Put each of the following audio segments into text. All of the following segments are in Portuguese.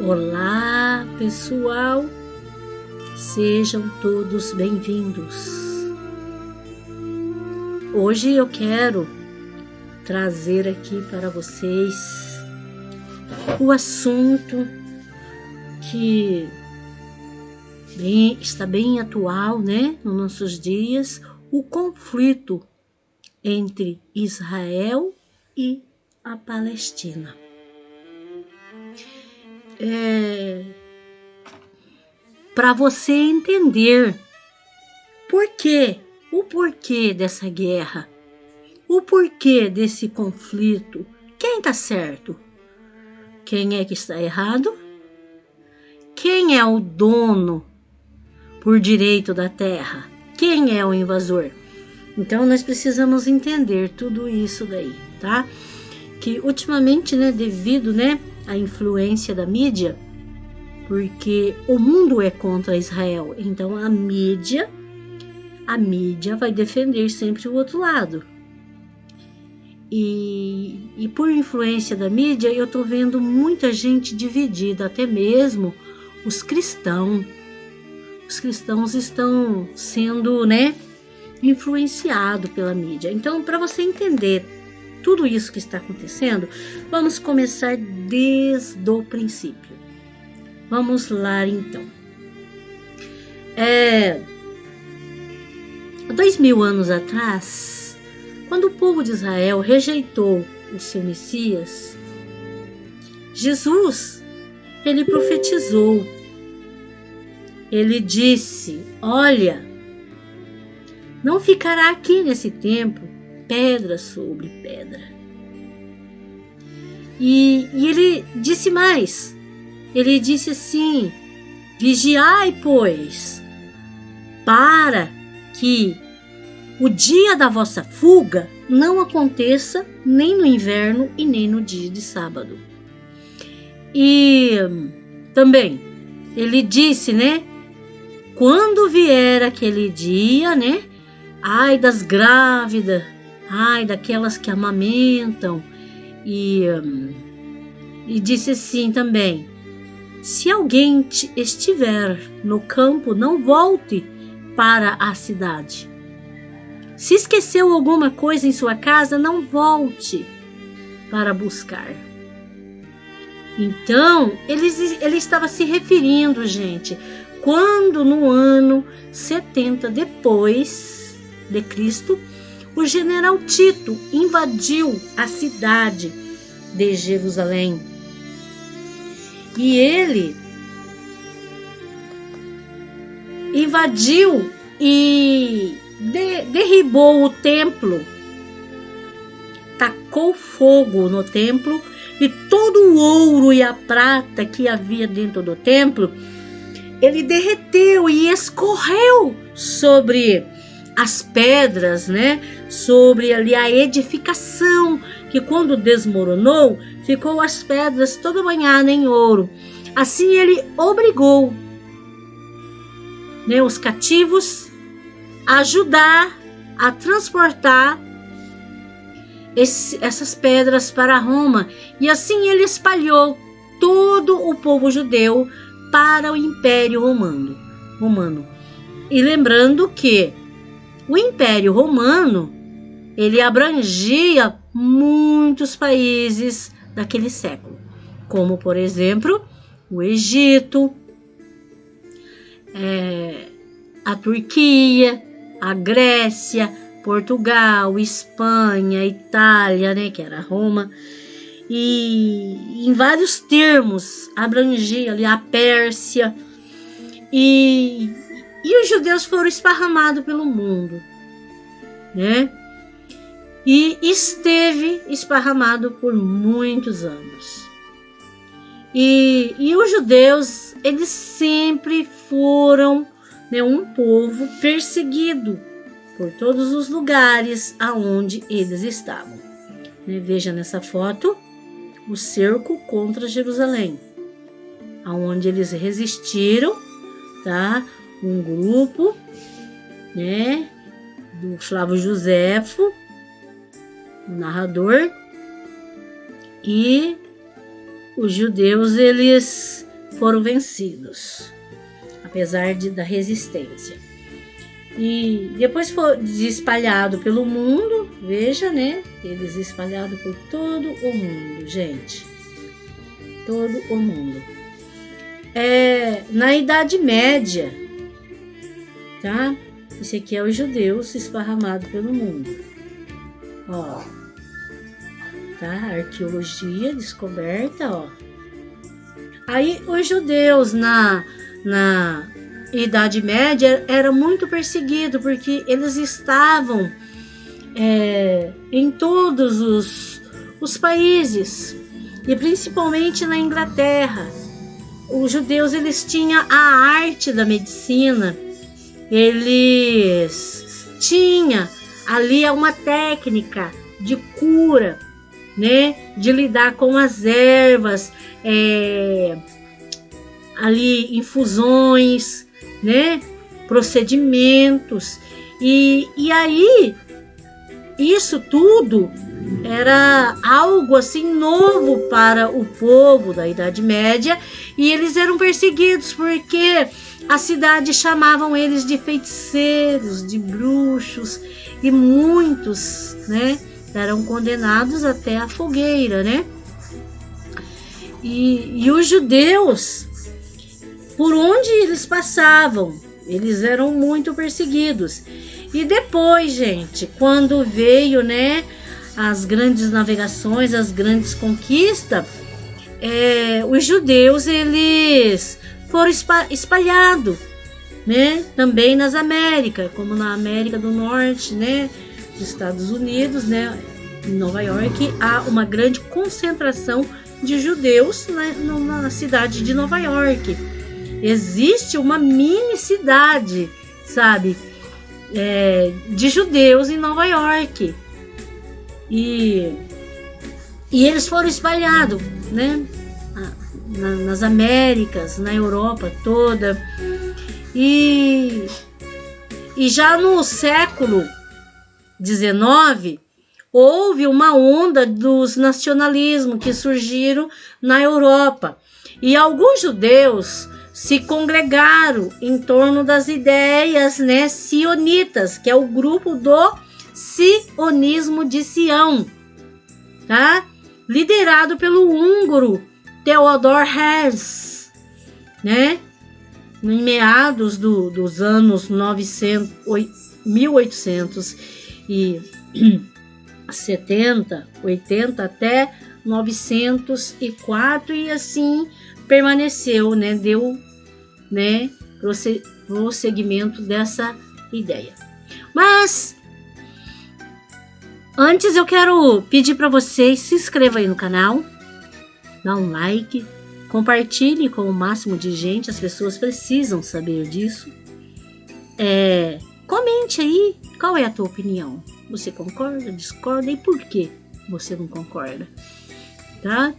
Olá, pessoal, sejam todos bem-vindos. Hoje eu quero trazer aqui para vocês o assunto que está bem atual, né, nos nossos dias, o conflito entre Israel e a Palestina. Para você entender o porquê dessa guerra, o porquê desse conflito, quem está certo, quem é que está errado, quem é o dono por direito da terra, quem é o invasor. Então nós precisamos entender tudo isso daí, tá? Que ultimamente, né, devido, né, à influência da mídia, porque o mundo é contra Israel, então a mídia vai defender sempre o outro lado. E por influência da mídia, eu tô vendo muita gente dividida, até mesmo os cristãos. Os cristãos estão sendo, né, influenciados pela mídia. Então, para você entender tudo isso que está acontecendo, vamos começar desde o princípio. Vamos lá, então. 2000 anos atrás, quando o povo de Israel rejeitou o seu Messias, Jesus, ele profetizou. Ele disse: olha, não ficará aqui nesse templo pedra sobre pedra. E ele disse mais. Ele disse assim: vigiai, pois, para que o dia da vossa fuga não aconteça nem no inverno e nem no dia de sábado. E também ele disse, né? Quando vier aquele dia, né? Ai das grávidas, ai daquelas que amamentam. E disse assim também: se alguém estiver no campo, não volte para a cidade. Se esqueceu alguma coisa em sua casa, não volte para buscar. Então, ele estava se referindo, gente, quando no ano 70 depois de Cristo, o general Tito invadiu a cidade de Jerusalém. E ele invadiu e derribou o templo, tacou fogo no templo e todo o ouro e a prata que havia dentro do templo, ele derreteu e escorreu sobre as pedras, né? Sobre ali a edificação, que quando desmoronou, ficou as pedras toda banhadas em ouro. Assim ele obrigou, né, os cativos a ajudar a transportar essas pedras para Roma. E assim ele espalhou todo o povo judeu para o Império Romano. E lembrando que o Império Romano, ele abrangia muitos países daquele século, como por exemplo o Egito, a Turquia, a Grécia, Portugal, Espanha, Itália, né, que era Roma, e em vários termos abrangia ali a Pérsia, e os judeus foram esparramados pelo mundo, né? E esteve esparramado por muitos anos. E os judeus, eles sempre foram, né, um povo perseguido por todos os lugares aonde eles estavam. Né? Veja nessa foto o cerco contra Jerusalém, aonde eles resistiram, tá? Um grupo, né, do Flávio Joséfo, o narrador, e os judeus, eles foram vencidos, apesar da resistência. E depois foi espalhado pelo mundo, veja, né? Eles espalhados por todo o mundo, gente. Todo o mundo. Na Idade Média, tá? Esse aqui é os judeus esparramados pelo mundo. Ó. Tá? Arqueologia, descoberta, ó. Aí os judeus na Idade Média eram muito perseguidos, porque eles estavam em todos os países, e principalmente na Inglaterra. Os judeus, eles tinham a arte da medicina, eles tinham ali uma técnica de cura, né, de lidar com as ervas, ali infusões, né, procedimentos, e aí isso tudo era algo assim novo para o povo da Idade Média, e eles eram perseguidos porque a cidade chamavam eles de feiticeiros, de bruxos, e muitos, né, eram condenados até a fogueira, né? E os judeus, por onde eles passavam, eles eram muito perseguidos. E depois, gente, quando veio, né, as grandes navegações, as grandes conquistas, os judeus, eles foram espalhados, né, também nas Américas, como na América do Norte, né, dos Estados Unidos, né, em Nova York, há uma grande concentração de judeus na cidade de Nova York. Existe uma mini cidade, sabe, de judeus em Nova York. E eles foram espalhados, né, nas Américas, na Europa toda. E já no século XIX, houve uma onda dos nacionalismos que surgiram na Europa. E alguns judeus se congregaram em torno das ideias, né, sionitas, que é o grupo do sionismo de Sião, tá? Liderado pelo húngaro Theodor Herzl, né? Em meados dos anos 1870, 80 até 904, e assim permaneceu, né? Deu, né, prosseguimento dessa ideia. Mas antes eu quero pedir para vocês, se inscreva aí no canal, dá um like, compartilhe com o máximo de gente, as pessoas precisam saber disso. Comente aí, qual é a tua opinião? Você concorda, discorda, e por que você não concorda? Tá?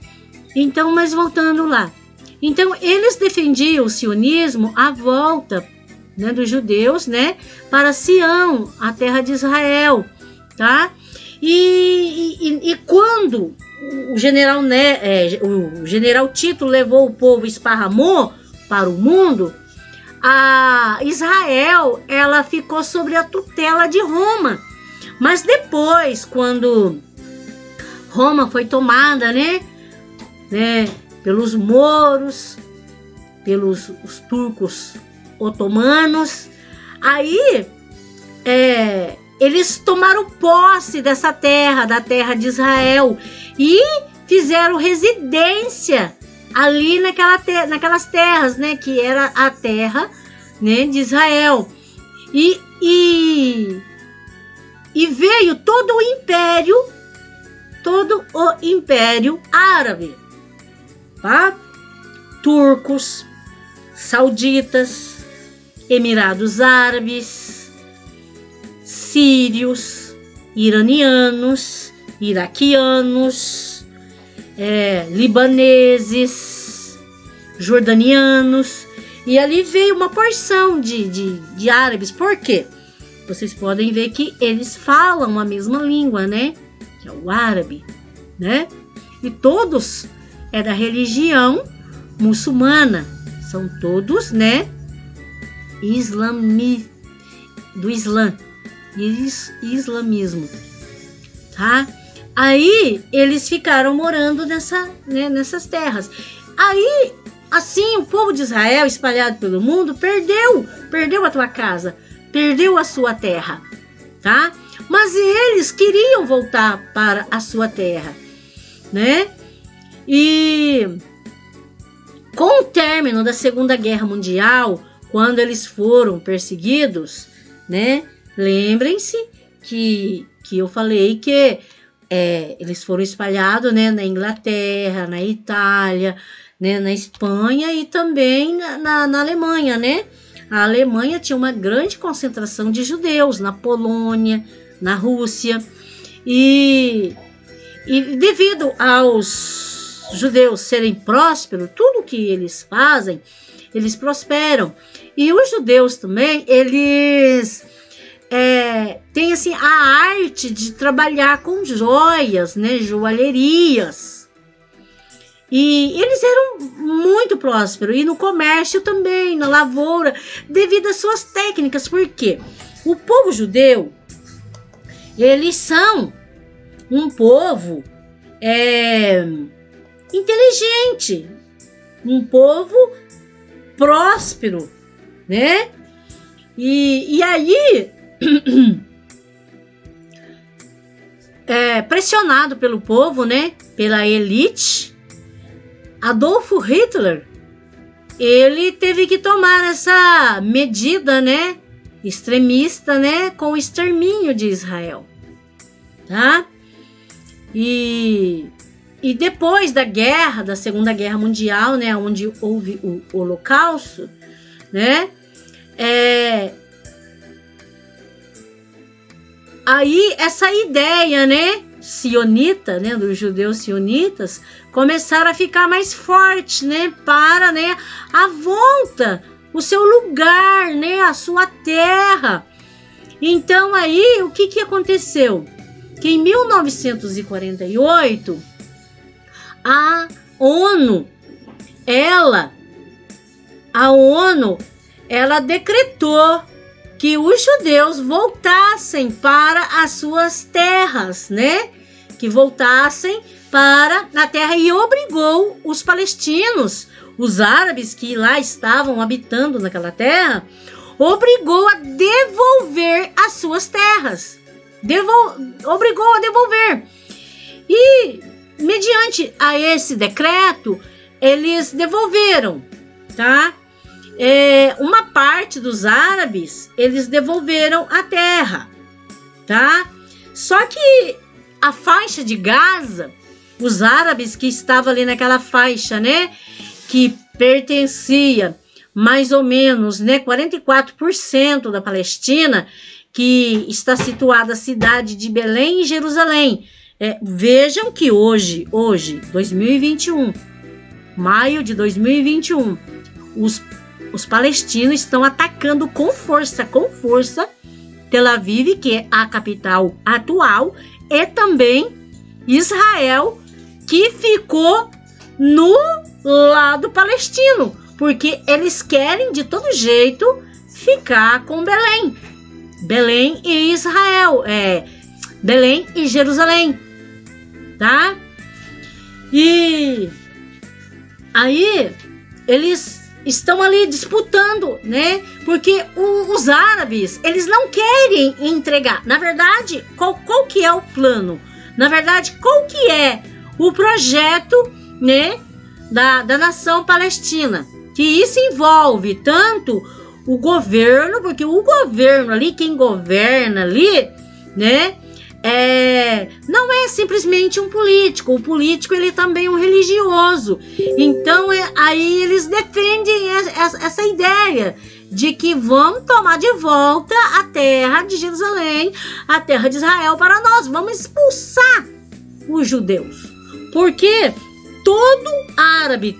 Então, mas voltando lá. Então, eles defendiam o sionismo, a volta, né, dos judeus, né, para Sião, a terra de Israel, tá? E quando o general, né, o general Tito levou o povo, esparramou para o mundo, a Israel, ela ficou sob a tutela de Roma. Mas depois, quando Roma foi tomada, né, pelos mouros, pelos os turcos otomanos, aí eles tomaram posse dessa terra, da terra de Israel, e fizeram residência ali naquelas terras, né, que era a terra, né, de Israel. E veio todo o império árabe, tá? Turcos, sauditas, Emirados Árabes, sírios, iranianos, iraquianos, libaneses, jordanianos, e ali veio uma porção de árabes. Por quê? Vocês podem ver que eles falam a mesma língua, né? Que é o árabe, né? E todos da religião muçulmana. São todos, né, do Islã, islamismo, tá? Aí eles ficaram morando nessas terras. Aí, assim, o povo de Israel espalhado pelo mundo perdeu a tua casa, perdeu a sua terra, tá? Mas eles queriam voltar para a sua terra, né? E com o término da Segunda Guerra Mundial, quando eles foram perseguidos, né? Lembrem-se que eu falei que eles foram espalhados, né, na Inglaterra, na Itália, né, na Espanha e também na Alemanha, né? A Alemanha tinha uma grande concentração de judeus, na Polônia, na Rússia, e devido aos judeus serem prósperos, tudo que eles fazem, eles prosperam. E os judeus também, eles têm assim, a arte de trabalhar com joias, né, joalherias. E eles eram muito prósperos, e no comércio também, na lavoura, devido às suas técnicas, porque o povo judeu, eles são um povo inteligente, um povo próspero, né? E aí, pressionado pelo povo, né? Pela elite, Adolf Hitler, ele teve que tomar essa medida, né, extremista, né, com o extermínio de Israel, tá? E depois da guerra, da Segunda Guerra Mundial, né, onde houve o Holocausto, né, aí essa ideia, né, sionita, né, dos judeus sionitas, começaram a ficar mais forte, né, para, né, a volta, o seu lugar, né, a sua terra. Então aí, o que aconteceu? Que em 1948, a ONU, ela decretou que os judeus voltassem para as suas terras, né? Que voltassem para a terra, e obrigou os palestinos, os árabes que lá estavam habitando naquela terra, obrigou a devolver as suas terras. Obrigou a devolver. E, mediante a esse decreto, eles devolveram, tá? Uma parte dos árabes, eles devolveram a terra, tá? Só que a faixa de Gaza, os árabes que estavam ali naquela faixa, né, que pertencia mais ou menos, né, 44% da Palestina, que está situada a cidade de Belém e Jerusalém. Vejam que hoje, 2021, maio de 2021, os palestinos estão atacando com força Tel Aviv, que é a capital atual, e também Israel, que ficou no lado palestino, porque eles querem de todo jeito ficar com Belém e Israel, Belém e Jerusalém, tá? E aí eles estão ali disputando, né? Porque os árabes, eles não querem entregar. Na verdade, qual que é o plano? Na verdade, qual que é o projeto, né, da nação palestina? Que isso envolve tanto o governo, porque o governo ali, quem governa ali, né, não é simplesmente um político. O político, ele também é um religioso. Então aí eles defendem essa ideia de que vamos tomar de volta a terra de Jerusalém, a terra de Israel para nós, vamos expulsar os judeus, porque todo árabe,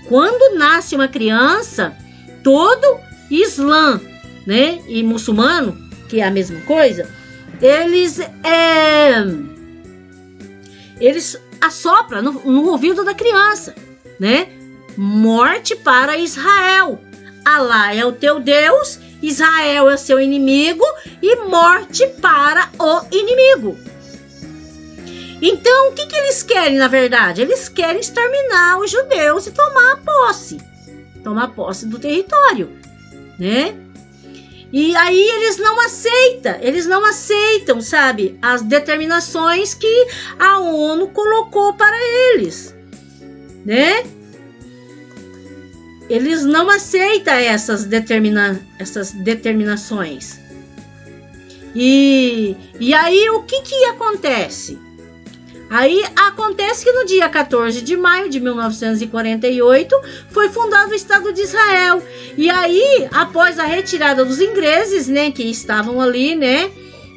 quando nasce uma criança, todo islã, né, e muçulmano, que é a mesma coisa, eles assopram no ouvido da criança, né? morte para Israel. Alá é o teu Deus, Israel é seu inimigo e morte para o inimigo. Então, o que eles querem, na verdade? Eles querem exterminar os judeus e tomar posse do território, né? E aí eles não aceitam, sabe, as determinações que a ONU colocou para eles, né? Eles não aceitam essas determinações. E aí o que acontece? Aí acontece que no dia 14 de maio de 1948 foi fundado o Estado de Israel. E aí, após a retirada dos ingleses, né, que estavam ali, né,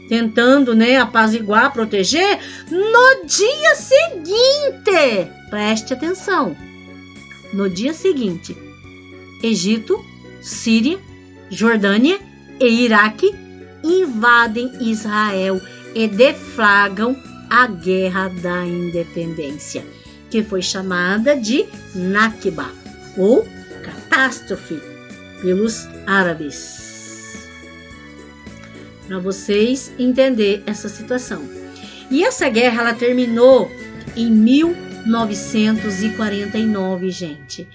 tentando, né, apaziguar, proteger, no dia seguinte, preste atenção, no dia seguinte, Egito, Síria, Jordânia e Iraque invadem Israel e deflagram a Guerra da Independência, que foi chamada de Nakba, ou catástrofe, pelos árabes. Para vocês entenderem essa situação. E essa guerra, ela terminou em 1949, gente.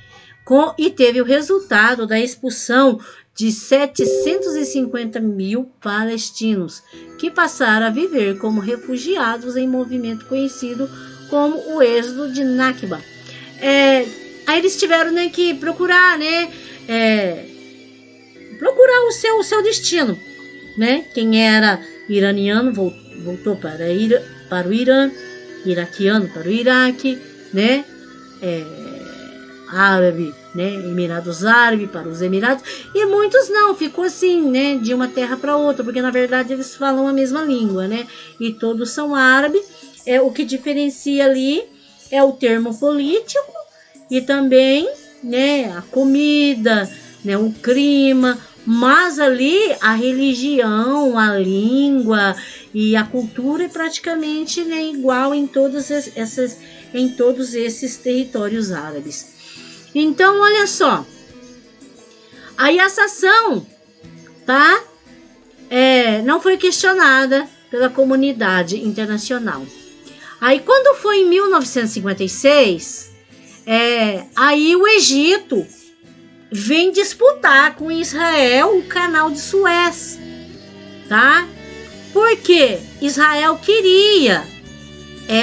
E teve o resultado da expulsão de 750 mil palestinos, que passaram a viver como refugiados em movimento conhecido como o Êxodo de Nakba. Aí eles tiveram, né, que procurar, né, procurar o seu destino, né? Quem era iraniano voltou para o Irã, iraquiano para o Iraque, né? Árabe, né, Emirados Árabes para os Emirados, e muitos não, ficou assim, né, de uma terra para outra, porque na verdade eles falam a mesma língua, né, e todos são árabes. O que diferencia ali é o termo político e também, né, a comida, né, o clima, mas ali a religião, a língua e a cultura é praticamente, né, igual em todos esses territórios árabes. Então, olha só, aí essa ação, tá, não foi questionada pela comunidade internacional. Aí, quando foi em 1956, aí o Egito vem disputar com Israel o canal de Suez, tá? Porque Israel queria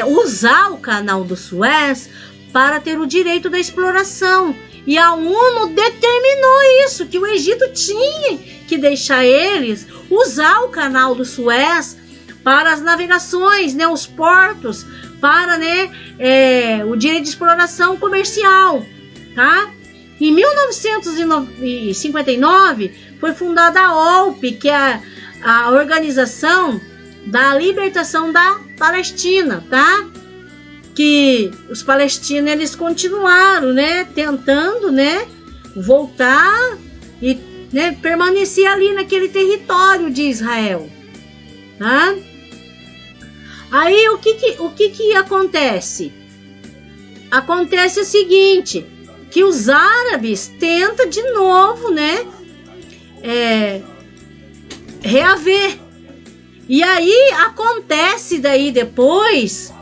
usar o canal do Suez para ter o direito da exploração. E a ONU determinou isso, que o Egito tinha que deixar eles usar o canal do Suez para as navegações, né, os portos, para, né, o direito de exploração comercial, tá? Em 1959 foi fundada a OLP, que é a Organização da Libertação da Palestina, tá? Que os palestinos, eles continuaram, né, tentando, né, voltar e, né, permanecer ali naquele território de Israel, tá? Aí o que acontece? Acontece o seguinte, que os árabes tentam de novo, né, reaver. E aí acontece daí depois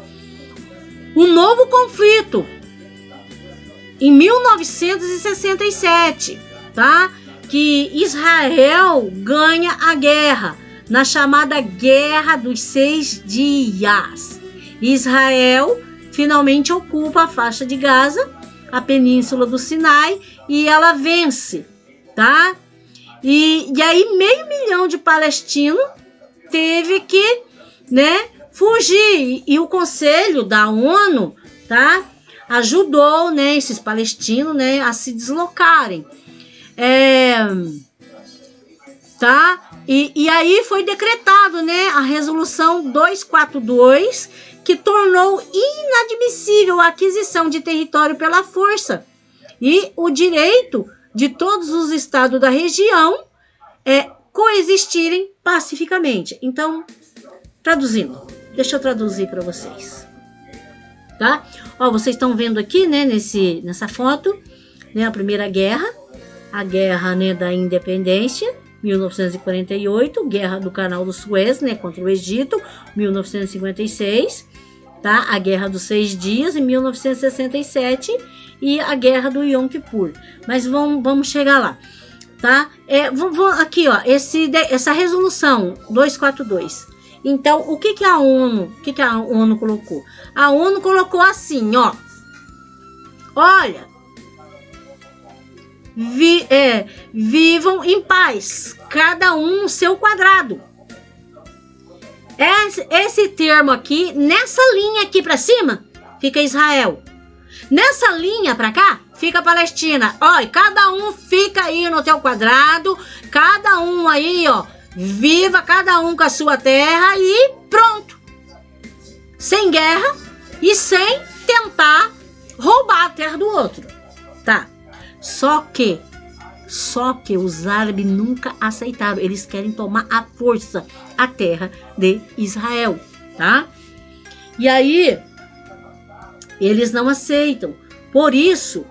um novo conflito em 1967, tá? Que Israel ganha a guerra na chamada Guerra dos 6 Dias. Israel finalmente ocupa a faixa de Gaza, a península do Sinai, e ela vence, tá? E aí 500 mil de palestinos teve que, né, fugir, e o Conselho da ONU, tá, ajudou, né, esses palestinos, né, a se deslocarem, tá, e aí foi decretado, né, a resolução 242, que tornou inadmissível a aquisição de território pela força e o direito de todos os estados da região coexistirem pacificamente. Então, traduzindo, deixa eu traduzir para vocês, tá? Ó, vocês estão vendo aqui, né, nessa foto, né, a primeira guerra, a guerra, né, da independência, 1948, guerra do Canal do Suez, né, contra o Egito, 1956, tá? A guerra dos 6 dias, em 1967, e a guerra do Yom Kippur. Mas vamos chegar lá, tá? Aqui, ó, essa resolução 242. Então, o que a ONU colocou? A ONU colocou assim, ó. Olha, vivam em paz, cada um no seu quadrado. Esse termo aqui, nessa linha aqui pra cima, fica Israel. Nessa linha pra cá, fica a Palestina. Olha, cada um fica aí no teu quadrado, cada um aí, ó, viva cada um com a sua terra e pronto. Sem guerra e sem tentar roubar a terra do outro, tá? Só que os árabes nunca aceitaram. Eles querem tomar à força a terra de Israel, tá? E aí, eles não aceitam. Por isso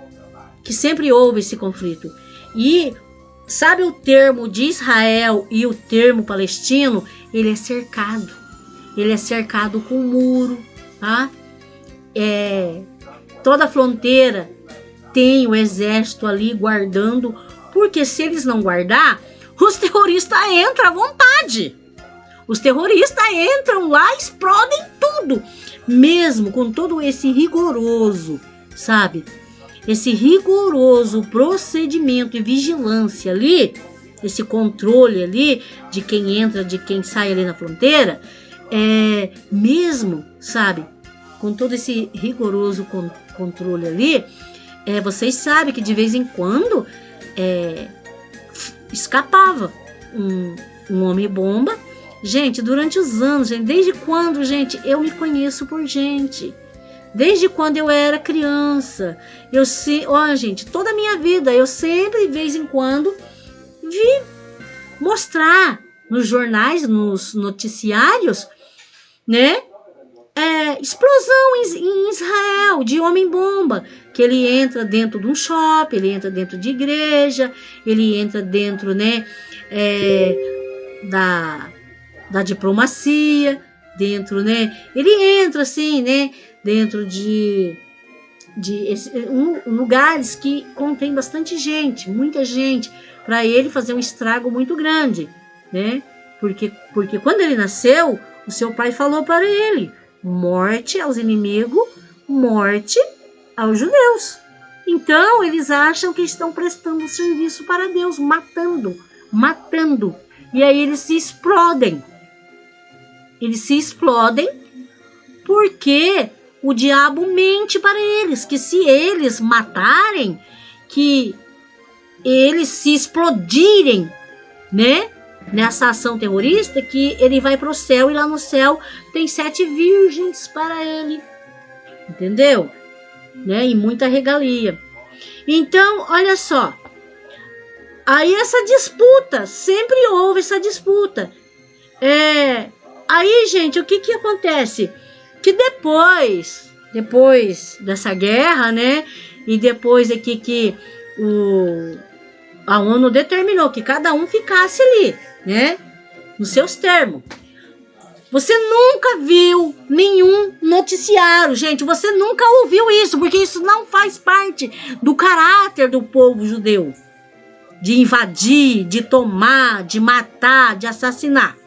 que sempre houve esse conflito. E sabe o termo de Israel e o termo palestino? Ele é cercado. Ele é cercado com um muro, tá? Toda a fronteira tem o exército ali guardando, porque se eles não guardar, os terroristas entram à vontade. Os terroristas entram lá, explodem tudo. Mesmo com todo esse rigoroso, sabe? Esse rigoroso procedimento e vigilância ali, esse controle ali de quem entra, de quem sai ali na fronteira, mesmo, sabe? Com todo esse rigoroso controle ali, vocês sabem que de vez em quando escapava um homem-bomba. Gente, durante os anos, gente, desde quando, gente, eu me conheço por gente. Desde quando eu era criança. Gente, toda a minha vida, eu sempre, de vez em quando, vi mostrar nos jornais, nos noticiários, né? Explosão em Israel de homem-bomba, que ele entra dentro de um shopping, ele entra dentro de igreja, ele entra dentro, né, da diplomacia, dentro, né, ele entra assim, né, dentro de lugares que contém bastante gente, muita gente, para ele fazer um estrago muito grande, né, porque quando ele nasceu, o seu pai falou para ele: morte aos inimigos, morte aos judeus. Então, eles acham que estão prestando serviço para Deus, matando. E aí eles se explodem. Eles se explodem porque o diabo mente para eles, que se eles matarem, que eles se explodirem, né? Nessa ação terrorista, que ele vai para o céu e lá no céu tem 7 virgens para ele, entendeu? Né? E muita regalia. Então, olha só, aí essa disputa, sempre houve essa disputa. Aí, gente, o que acontece? Que depois dessa guerra, né? E depois aqui que a ONU determinou que cada um ficasse ali, né, nos seus termos. Você nunca viu nenhum noticiário, gente. Você nunca ouviu isso, porque isso não faz parte do caráter do povo judeu. De invadir, de tomar, de matar, de assassinar.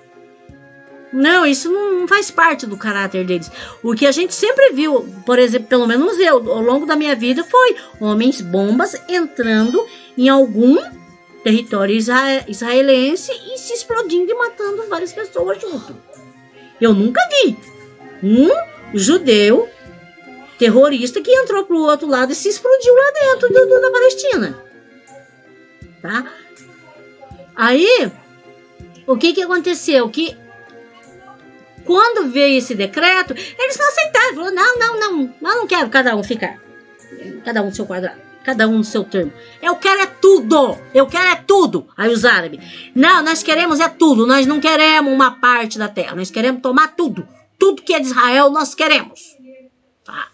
Não, isso não faz parte do caráter deles. O que a gente sempre viu, por exemplo, pelo menos eu, ao longo da minha vida, foi homens bombas entrando em algum território israelense e se explodindo e matando várias pessoas junto. Eu nunca vi um judeu terrorista que entrou pro outro lado e se explodiu lá dentro da Palestina. Tá? Aí, o que aconteceu? Que quando veio esse decreto, eles não aceitaram. Falaram, não quero cada um ficar. Cada um no seu quadrado. Cada um no seu termo. Eu quero tudo. Aí os árabes: não, nós queremos tudo. Nós não queremos uma parte da terra. Nós queremos tomar tudo. Tudo que é de Israel, nós queremos. Tá?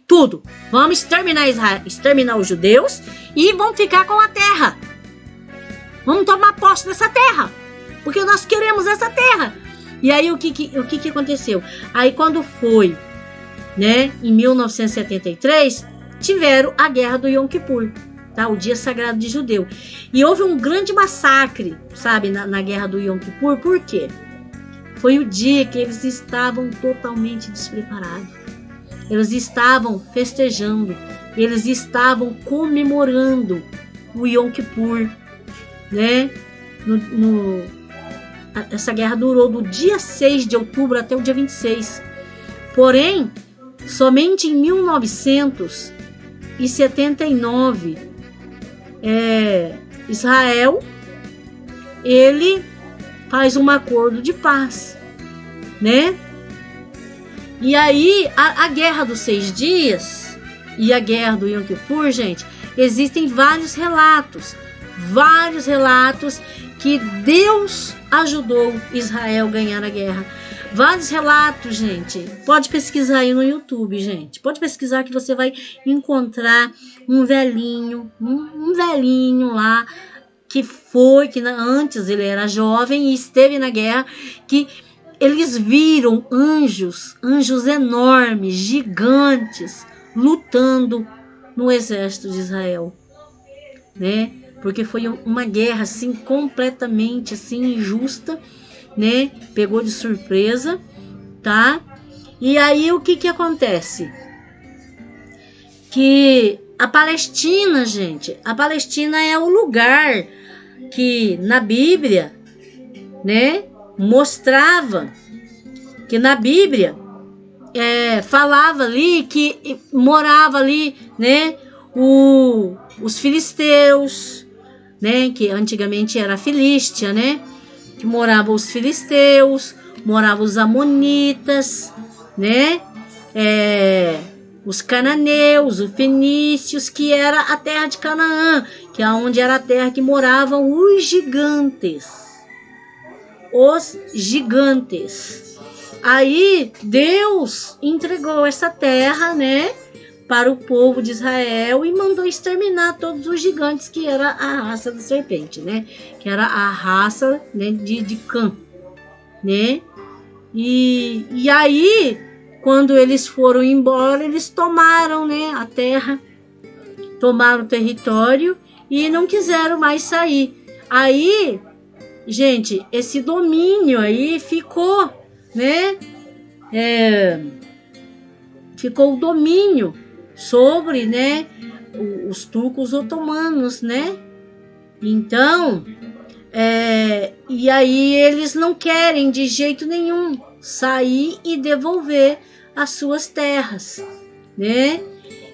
tudo. Vamos exterminar Israel, exterminar os judeus e vamos ficar com a terra. Vamos tomar posse dessa terra, porque nós queremos essa terra. E aí o que aconteceu? Aí quando foi, né, em 1973, tiveram a guerra do Yom Kippur, tá? O dia sagrado de judeu. E houve um grande massacre, sabe, na guerra do Yom Kippur. Por quê? Foi o dia que eles estavam totalmente despreparados. Eles estavam festejando, eles estavam comemorando o Yom Kippur, né? Essa guerra durou do dia 6 de outubro até o dia 26. Porém, somente em 1979, Israel, ele faz um acordo de paz, né? E aí, a guerra dos 6 dias e a guerra do Yom Kippur, gente, existem vários relatos que Deus ajudou Israel a ganhar a guerra. Vários relatos, gente. Pode pesquisar aí no YouTube, gente. Pode pesquisar que você vai encontrar um velhinho lá, que antes ele era jovem e esteve na guerra, que eles viram anjos enormes, gigantes, lutando no exército de Israel, né? Porque foi uma guerra assim completamente assim injusta, né? Pegou de surpresa, tá? E aí o que acontece? Que a Palestina, gente, a Palestina é o lugar que na Bíblia, né, mostrava que na Bíblia falava ali que morava ali, né, os filisteus, né, que antigamente era Filístia, né, que moravam os filisteus, moravam os amonitas, né, os cananeus, os fenícios, que era a terra de Canaã, que é onde era a terra que moravam os gigantes. Aí Deus entregou essa terra, né, para o povo de Israel e mandou exterminar todos os gigantes, que era a raça da serpente, né? Que era a raça, né, de Cã, né? E aí, quando eles foram embora, eles tomaram, né, a terra, tomaram o território e não quiseram mais sair. Aí, gente, esse domínio aí ficou, né? Ficou o domínio sobre, né, os turcos otomanos, né? Então, e aí eles não querem de jeito nenhum sair e devolver as suas terras, né?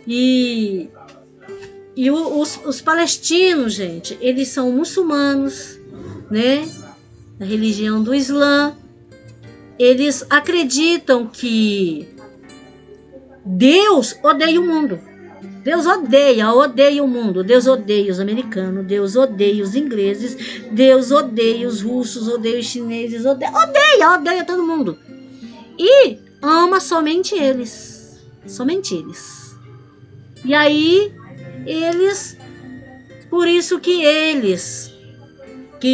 E os palestinos, gente, eles são muçulmanos, né? Da religião do Islã. Eles acreditam que Deus odeia o mundo. Deus odeia o mundo. Deus odeia os americanos, Deus odeia os ingleses, Deus odeia os russos, odeia os chineses, odeia todo mundo. E ama somente eles. Somente eles. E aí, por isso que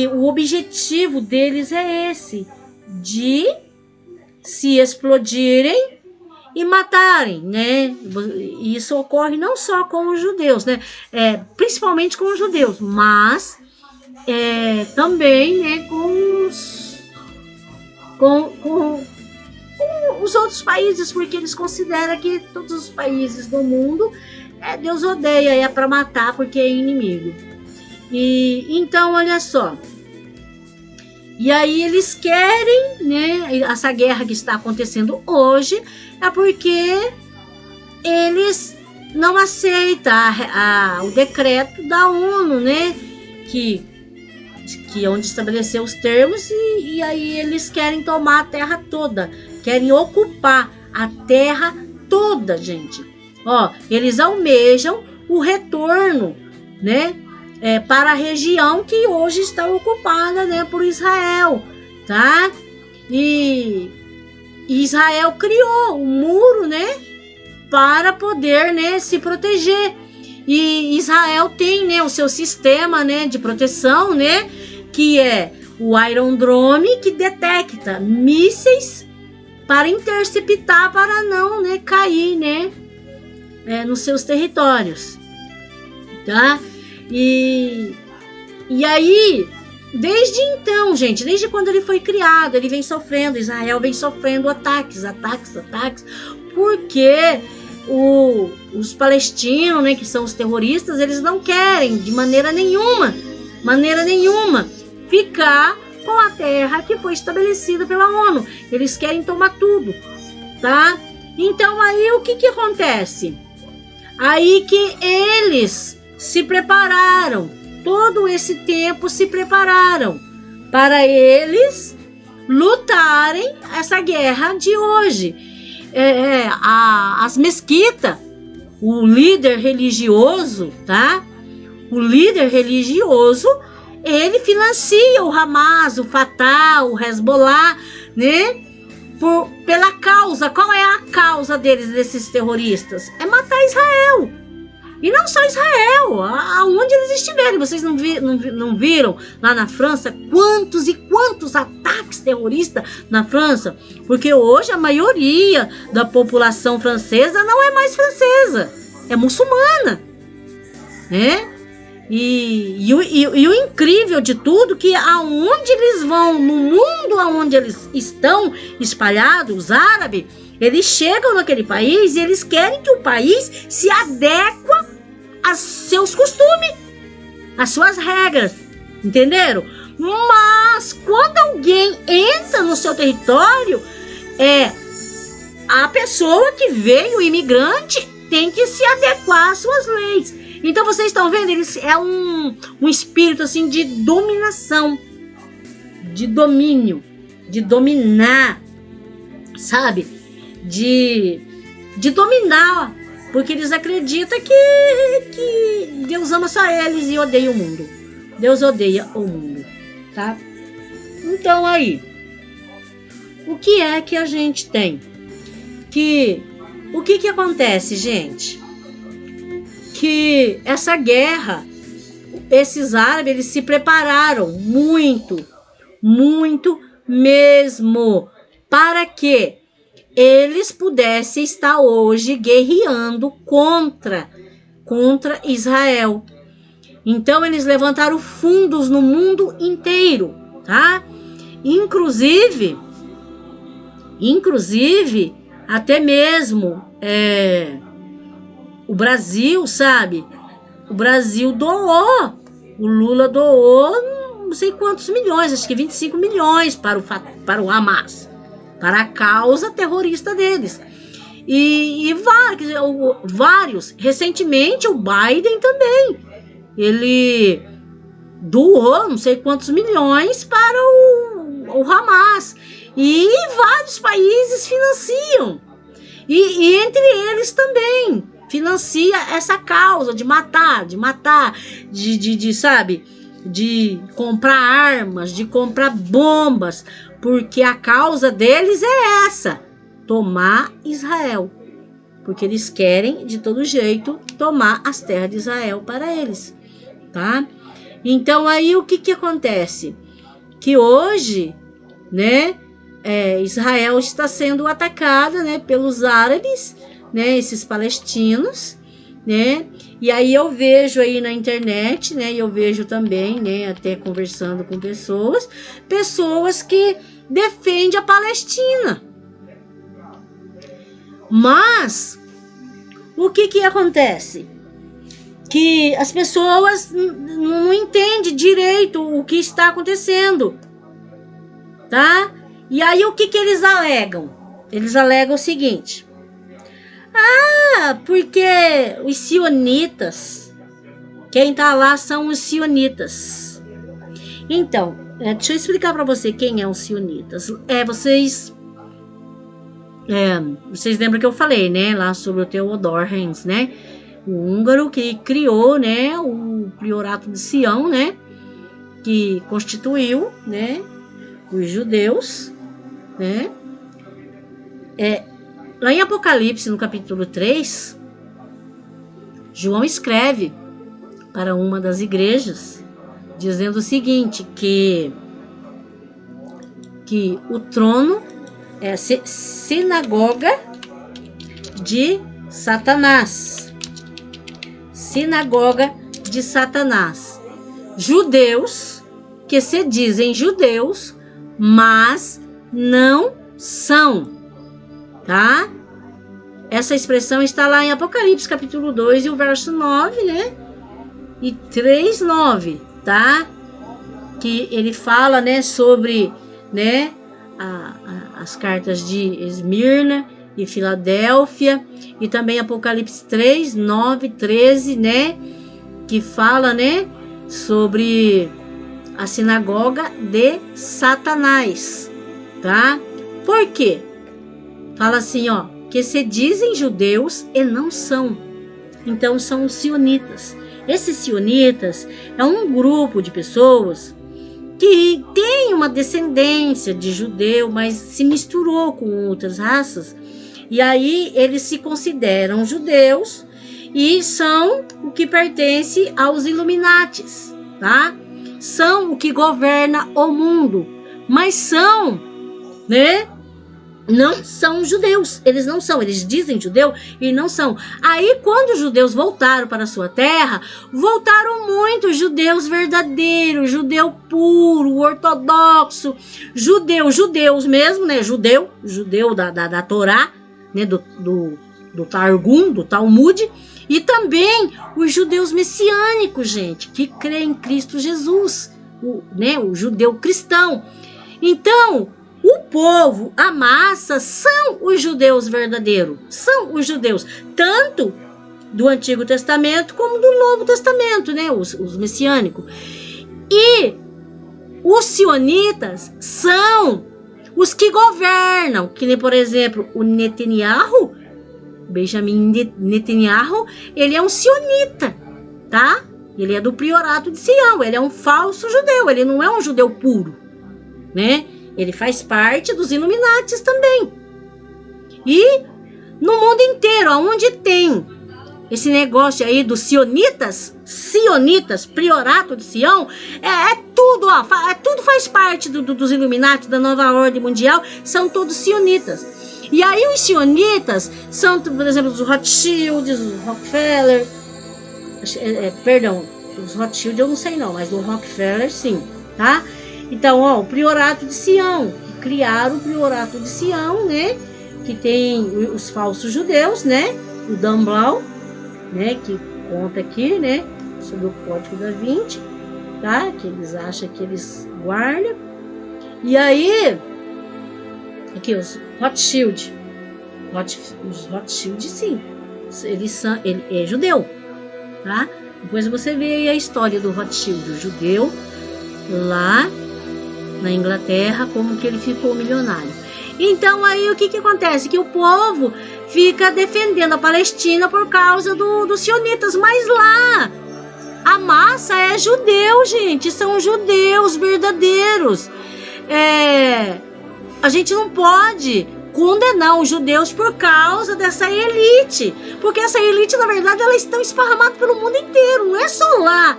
o objetivo deles é esse, de se explodirem e matarem, né? Isso ocorre não só com os judeus, né? Principalmente com os judeus, mas também, né, com os outros países, porque eles consideram que todos os países do mundo Deus odeia, é para matar porque é inimigo. E então, olha só. E aí eles querem, né, essa guerra que está acontecendo hoje é porque eles não aceitam o decreto da ONU, né, que onde estabeleceu os termos, e aí eles querem tomar a terra toda, querem ocupar a terra toda, gente. Ó, eles almejam o retorno, né, para a região que hoje está ocupada, né, por Israel, tá? E Israel criou um muro, né? para poder, né, se proteger. E Israel tem, né, o seu sistema, né, de proteção, né, que é o Iron Dome, que detecta mísseis para interceptar, para não, né, cair, né, nos seus territórios, tá? E aí, desde então, gente, desde quando ele foi criado, ele vem sofrendo, Israel vem sofrendo ataques, porque os palestinos, né, que são os terroristas, eles não querem de maneira nenhuma, ficar com a terra que foi estabelecida pela ONU. Eles querem tomar tudo, tá? Então aí o que acontece? Aí que eles se prepararam, todo esse tempo se prepararam para eles lutarem essa guerra de hoje. As mesquitas, o líder religioso, tá? O líder religioso, ele financia o Hamas, o Fatah, o Hezbollah, né? Pela causa. Qual é a causa desses terroristas? É matar Israel. E não só Israel, aonde eles estiverem. Vocês não viram lá na França quantos e quantos ataques terroristas na França? Porque hoje a maioria da população francesa não é mais francesa, é muçulmana, né? E o incrível de tudo, que aonde eles vão, no mundo aonde eles estão espalhados, os árabes, eles chegam naquele país e eles querem que o país se adequa aos seus costumes, às suas regras, entenderam? Mas quando alguém entra no seu território, a pessoa que veio, o imigrante, tem que se adequar às suas leis. Então vocês estão vendo, é um espírito assim de dominação, de domínio, de dominar, sabe? De dominar, porque eles acreditam que Deus ama só eles e odeia o mundo. Deus odeia o mundo, tá? Então aí, o que é que a gente tem? O que acontece, gente? Que essa guerra, esses árabes, eles se prepararam muito, muito mesmo, para que eles pudessem estar hoje guerreando contra Israel. Então eles levantaram fundos no mundo inteiro, tá? Inclusive até mesmo o Brasil, sabe? O Brasil doou, o Lula doou não sei quantos milhões, acho que 25 milhões para o Hamas, para a causa terrorista deles. E vários, recentemente o Biden também, ele doou não sei quantos milhões para o Hamas, e vários países financiam, e entre eles também financia essa causa de matar, sabe, de comprar armas, de comprar bombas, porque a causa deles é essa, tomar Israel, porque eles querem de todo jeito tomar as terras de Israel para eles, tá? Então aí o que acontece? Que hoje, né, Israel está sendo atacada, né, pelos árabes, né, esses palestinos, né? E aí eu vejo aí na internet, né, e eu vejo também, né, até conversando com pessoas que defendem a Palestina. Mas o que acontece? Que as pessoas não entendem direito o que está acontecendo, tá? E aí o que eles alegam? Eles alegam o seguinte: porque os sionitas, quem tá lá são os sionitas. Então, deixa eu explicar para você quem é os sionitas. Vocês lembram que eu falei, né, lá sobre o Theodor Herzl, né, o húngaro que criou, né, o Priorato de Sião, né, que constituiu, né, os judeus, né, lá em Apocalipse, no capítulo 3, João escreve para uma das igrejas, dizendo o seguinte, que o trono é a sinagoga de Satanás. Sinagoga de Satanás. Judeus que se dizem judeus, mas não são, tá? Essa expressão está lá em Apocalipse, capítulo 2, e o verso 9, né? E 3:9, tá? Que ele fala, né, sobre, né, as cartas de Esmirna e Filadélfia, e também Apocalipse 3, 9, 13, né, que fala, né, sobre a sinagoga de Satanás, tá? Por quê? Fala assim, ó, que se dizem judeus e não são. Então são os sionitas. Esses sionitas é um grupo de pessoas que tem uma descendência de judeu, mas se misturou com outras raças. E aí eles se consideram judeus e são o que pertence aos Illuminatis, tá? São o que governa o mundo, mas são, né? Não são judeus, eles não são, eles dizem judeu e não são. Aí quando os judeus voltaram para a sua terra, voltaram muitos judeus verdadeiros, judeu puro, ortodoxo, judeus mesmo, né, judeu da Torá, né, do Targum, do Talmud, e também os judeus messiânicos, gente, que creem em Cristo Jesus, o judeu cristão. Então, o povo, a massa, são os judeus verdadeiros. São os judeus, tanto do Antigo Testamento como do Novo Testamento, né? Os messiânicos. E os sionitas são os que governam, que nem, por exemplo, o Netanyahu, Benjamin Netanyahu, ele é um sionita, tá? Ele é do priorato de Sião, ele é um falso judeu, ele não é um judeu puro, né? Ele faz parte dos Illuminatis também. E no mundo inteiro, aonde tem esse negócio aí dos sionitas, priorato de Sião, tudo, ó, tudo faz parte dos Illuminatis, da nova ordem mundial, são todos sionitas. E aí os sionitas são, por exemplo, os Rothschilds, os Rockefeller, perdão, os Rothschild eu não sei não, mas o Rockefeller sim, tá? Então, ó, o priorato de Sião, que criaram o priorato de Sião, né? Que tem os falsos judeus, né? O Dan Blau, né? Que conta aqui, né? Sobre o Código da Vinci, tá? Que eles acham que eles guardam. E aí, aqui, os Rothschild. Os Rothschild, sim. Ele é judeu, tá? Depois você vê aí a história do Rothschild, o judeu, lá na Inglaterra, como que ele ficou milionário. Então aí o que acontece? Que o povo fica defendendo a Palestina por causa dos sionitas, mas lá a massa é judeu, gente, são judeus verdadeiros. A gente não pode condenar os judeus por causa dessa elite, porque essa elite, na verdade, elas estão esparramadas pelo mundo inteiro, não é só lá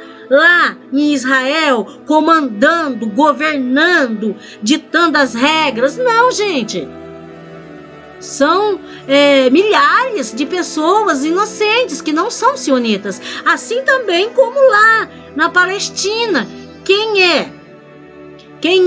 em Israel, comandando, governando, ditando as regras. Não, gente. São milhares de pessoas inocentes que não são sionitas. Assim também como lá na Palestina. Quem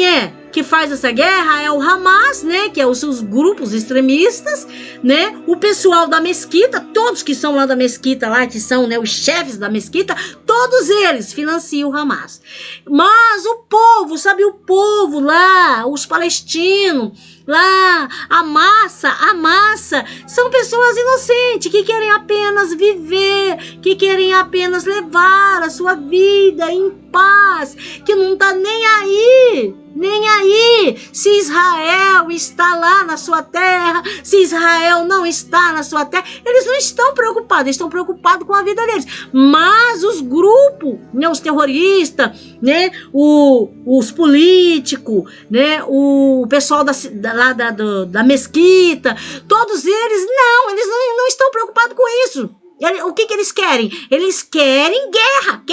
é que faz essa guerra? É o Hamas, né? Que é os seus grupos extremistas, né? O pessoal da mesquita, todos que são lá da mesquita, lá, que são, né, os chefes da mesquita, todos eles financiam o Hamas. Mas o povo, sabe, o povo lá, os palestinos, lá, a massa, são pessoas inocentes, que querem apenas viver, que querem apenas levar a sua vida em paz, que não tá nem aí se Israel está lá na sua terra, se Israel não está na sua terra. Eles não estão preocupados, eles estão preocupados com a vida deles. Mas os grupos, né, os terroristas, né, os políticos, né, o pessoal da mesquita, todos eles não estão preocupados com isso. O que eles querem? Eles querem guerra,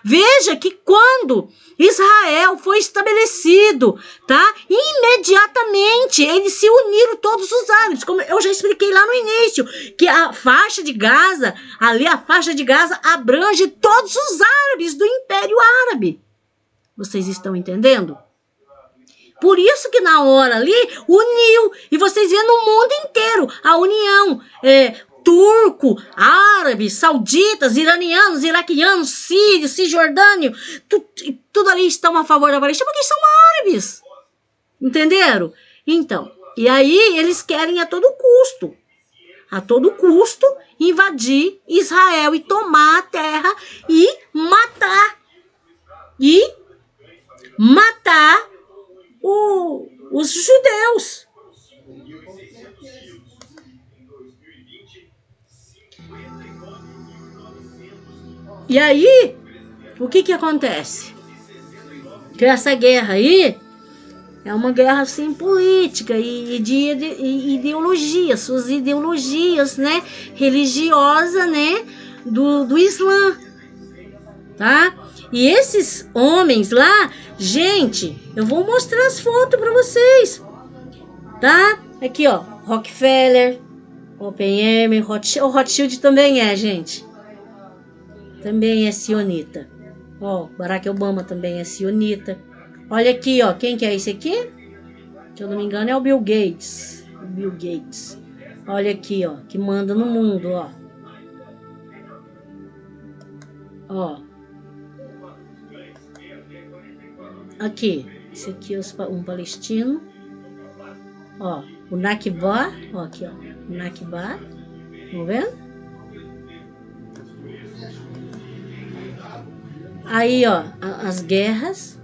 Veja que quando Israel foi estabelecido, tá? Imediatamente eles se uniram, todos os árabes, como eu já expliquei lá no início, que a faixa de Gaza abrange todos os árabes do Império Árabe. Vocês estão entendendo? Por isso que na hora ali uniu, e vocês vêem no mundo inteiro a união, turco, árabes, sauditas, iranianos, iraquianos, sírios, cisjordânios, tudo ali estão a favor da Palestina porque são árabes. Entenderam? Então, e aí eles querem a todo custo, invadir Israel e tomar a terra e matar os judeus. E aí, o que acontece? Que essa guerra aí é uma guerra assim política e de ideologia, suas ideologias, né, religiosa, né, do Islã, tá? E esses homens lá, gente, eu vou mostrar as fotos para vocês, tá? Aqui, ó, Rockefeller, Oppenheimer, o Rothschild também gente. Também é sionita. Ó, Barack Obama também é sionita. Olha aqui, ó, quem que é esse aqui? Se eu não me engano é o Bill Gates. Olha aqui, ó, que manda no mundo, ó. Ó. Aqui, esse aqui é um palestino. Ó, o Nakba, ó, aqui, ó, o Nakba. Estão vendo? Aí, ó, as guerras,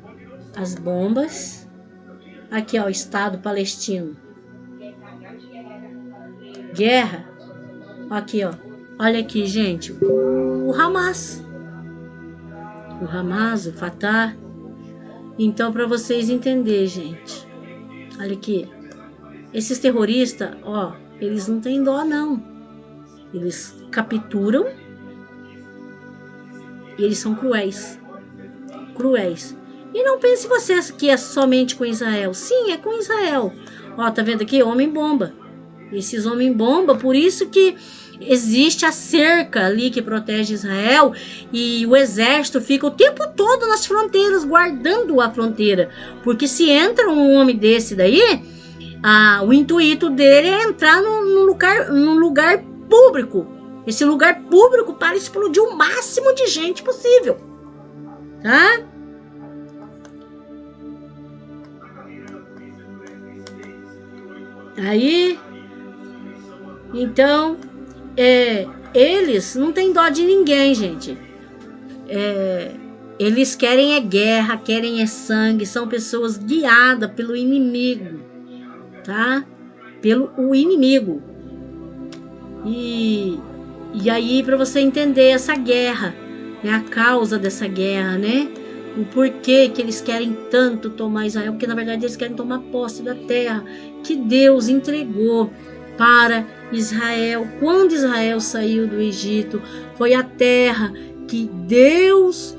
as bombas. Aqui, ó, o Estado palestino. Guerra. Aqui, ó. Olha aqui, gente. O Hamas. O Fatah. Então, para vocês entenderem, gente. Olha aqui. Esses terroristas, ó, eles não têm dó, não. Eles capturam. E eles são cruéis. E não pense vocês que é somente com Israel. Sim, é com Israel. Ó, tá vendo aqui? Homem-bomba. Esses homem-bomba, por isso que existe a cerca ali que protege Israel. E o exército fica o tempo todo nas fronteiras, guardando a fronteira. Porque se entra um homem desse daí, o intuito dele é entrar num lugar público. Esse lugar público para explodir o máximo de gente possível. Tá? Aí, então, eles não têm dó de ninguém, gente. Eles querem guerra, querem sangue, são pessoas guiadas pelo inimigo, tá? Pelo inimigo. E aí, para você entender essa guerra, né, a causa dessa guerra, né? O porquê que eles querem tanto tomar Israel, porque na verdade eles querem tomar posse da terra que Deus entregou para Israel. Quando Israel saiu do Egito, foi a terra que Deus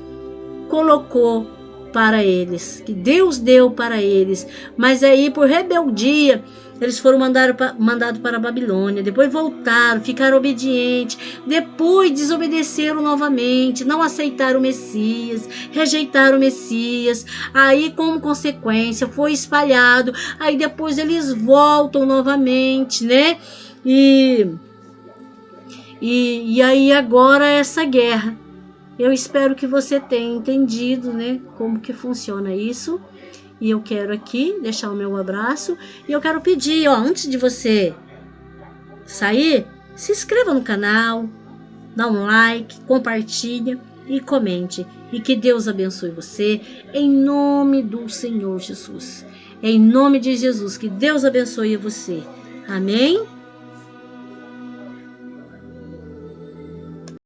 colocou para eles, que Deus deu para eles. Mas aí, por rebeldia, eles foram mandados para a Babilônia, depois voltaram, ficaram obedientes, depois desobedeceram novamente, não aceitaram o Messias, rejeitaram o Messias, aí como consequência foi espalhado, aí depois eles voltam novamente, né? E aí agora essa guerra. Eu espero que você tenha entendido, né, como que funciona isso. E eu quero aqui deixar o meu abraço. E eu quero pedir, ó, antes de você sair, se inscreva no canal, dá um like, compartilha e comente. E que Deus abençoe você, em nome do Senhor Jesus. Em nome de Jesus, que Deus abençoe você. Amém?